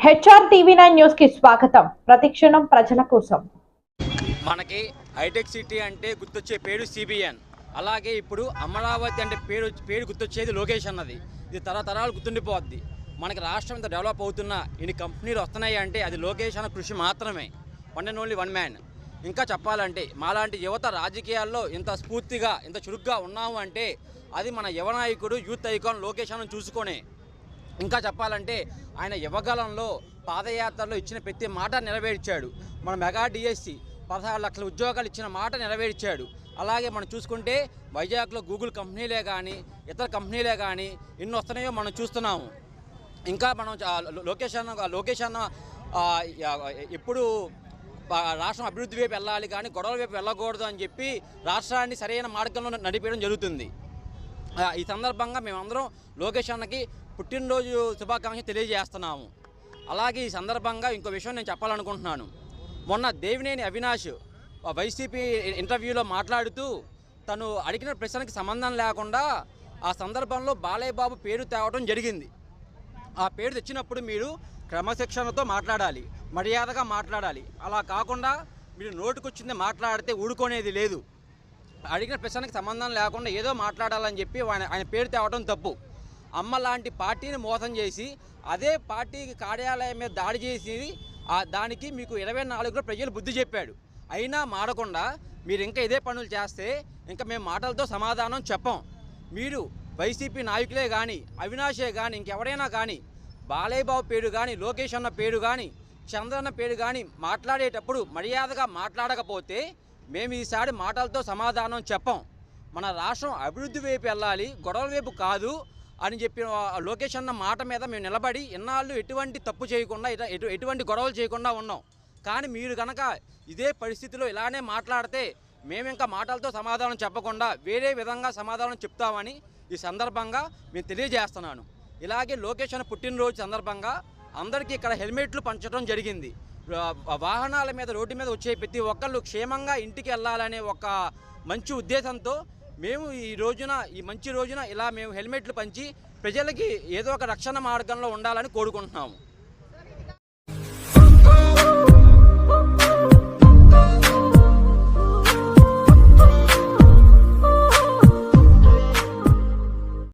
HR TV9 news కి స్వాగతం. ప్రతిక్షణం ప్రజల కోసం. మనకి హైటెక్ సిటీ అంటే గుర్తొచ్చే పేరు సిబిఎన్. అలాగే ఇప్పుడు అమరావతి అంటే పేరు గుర్తొచ్చేది లోకేష్ అన్నది. ఇది తరతరాలు గుర్తుండిపోద్ది. మనకి రాష్ట్రం ఇంత డెవలప్ అవుతున్నా ఇన్ని కంపెనీలు వస్తున్నాయి అంటే అది లోకేష్ అన్న కృషి మాత్రమే. One and only one man. ఇంకా చెప్పాలంటే మాలాంటి యువత రాజకీయాల్లో ఇంత స్ఫూర్తిగా ఇంత చురుగ్గా ఉన్నాము అంటే అది మన యువ నాయకుడు యూత్ ఐకాన్ లోకేష్ అన్న చూసుకొనే. ఇంకా చెప్పాలంటే ఆయన యువకాలంలో పాదయాత్రలో ఇచ్చిన ప్రతి మాట నెరవేర్చాడు. మన మెగా డిఎస్సి 16 లక్షల ఉద్యోగాలు ఇచ్చిన మాట నెరవేర్చాడు. అలాగే మనం చూసుకుంటే వైజాగ్లో గూగుల్ కంపెనీలే కానీ ఇతర కంపెనీలే కానీ ఎన్ని వస్తున్నాయో మనం చూస్తున్నాము. ఇంకా మనం లోకేష్ అన్న ఎప్పుడు రాష్ట్రం అభివృద్ధి వైపు వెళ్ళాలి కానీ గొడవల వైపు వెళ్ళకూడదు అని చెప్పి రాష్ట్రాన్ని సరైన మార్గంలో నడిపేయడం జరుగుతుంది. ఈ సందర్భంగా మేమందరం లోకేష్ అన్నకి పుట్టినరోజు శుభాకాంక్షలు తెలియజేస్తున్నాము. అలాగే ఈ సందర్భంగా ఇంకో విషయం నేను చెప్పాలనుకుంటున్నాను. మొన్న దేవినేని అవినాష్ వైసీపీ ఇంటర్వ్యూలో మాట్లాడుతూ తను అడిగిన ప్రశ్నకి సంబంధం లేకుండా ఆ సందర్భంలో బాలయ్య బాబు పేరు తేవడం జరిగింది. ఆ పేరు తెచ్చినప్పుడు మీరు క్రమశిక్షణతో మాట్లాడాలి, మర్యాదగా మాట్లాడాలి. అలా కాకుండా మీరు నోటుకొచ్చింది మాట్లాడితే ఊడుకునేది లేదు. అడిగిన ప్రశ్నకి సంబంధం లేకుండా ఏదో మాట్లాడాలని చెప్పి ఆయన పేరు తేవడం తప్పు. అమ్మ లాంటి పార్టీని మోసం చేసి అదే పార్టీకి కార్యాలయం మీద దాడి చేసి దానికి మీకు 24లో ప్రజలు బుద్ధి చెప్పాడు. అయినా మారకుండా మీరు ఇంకా ఇదే పనులు చేస్తే ఇంకా మేము మాటలతో సమాధానం చెప్పం. మీరు వైసీపీ నాయకులే కానీ అవినాషే కానీ ఇంకెవరైనా కానీ బాలయ్య బాబు పేరు కానీ లోకేష్ అన్న పేరు కానీ చంద్రన్న పేరు కానీ మాట్లాడేటప్పుడు మర్యాదగా మాట్లాడకపోతే మేము ఈసారి మాటలతో సమాధానం చెప్పం. మన రాష్ట్రం అభివృద్ధి వైపు వెళ్ళాలి, గొడవల వైపు కాదు అని చెప్పిన లోకేష్ అన్న మాట మీద మేము నిలబడి ఇన్నాళ్ళు ఎటువంటి తప్పు చేయకుండా ఎటువంటి గొడవలు చేయకుండా ఉన్నాం. కానీ మీరు కనుక ఇదే పరిస్థితిలో ఇలానే మాట్లాడితే మేము ఇంకా మాటలతో సమాధానం చెప్పకుండా వేరే విధంగా సమాధానం చెప్తామని ఈ సందర్భంగా మేము తెలియజేస్తున్నాను. ఇలాగే లోకేష్ అన్న పుట్టినరోజు సందర్భంగా అందరికీ ఇక్కడ హెల్మెట్లు పంచడం జరిగింది. వాహనాల మీద రోడ్డు మీద వచ్చే ప్రతి ఒక్కళ్ళు క్షేమంగా ఇంటికి వెళ్ళాలనే ఒక మంచి ఉద్దేశంతో మేము ఈ మంచి రోజున ఇలా మేము హెల్మెట్లు పంచి ప్రజలకి ఏదో ఒక రక్షణ మార్గంలో ఉండాలని కోరుకుంటున్నాము.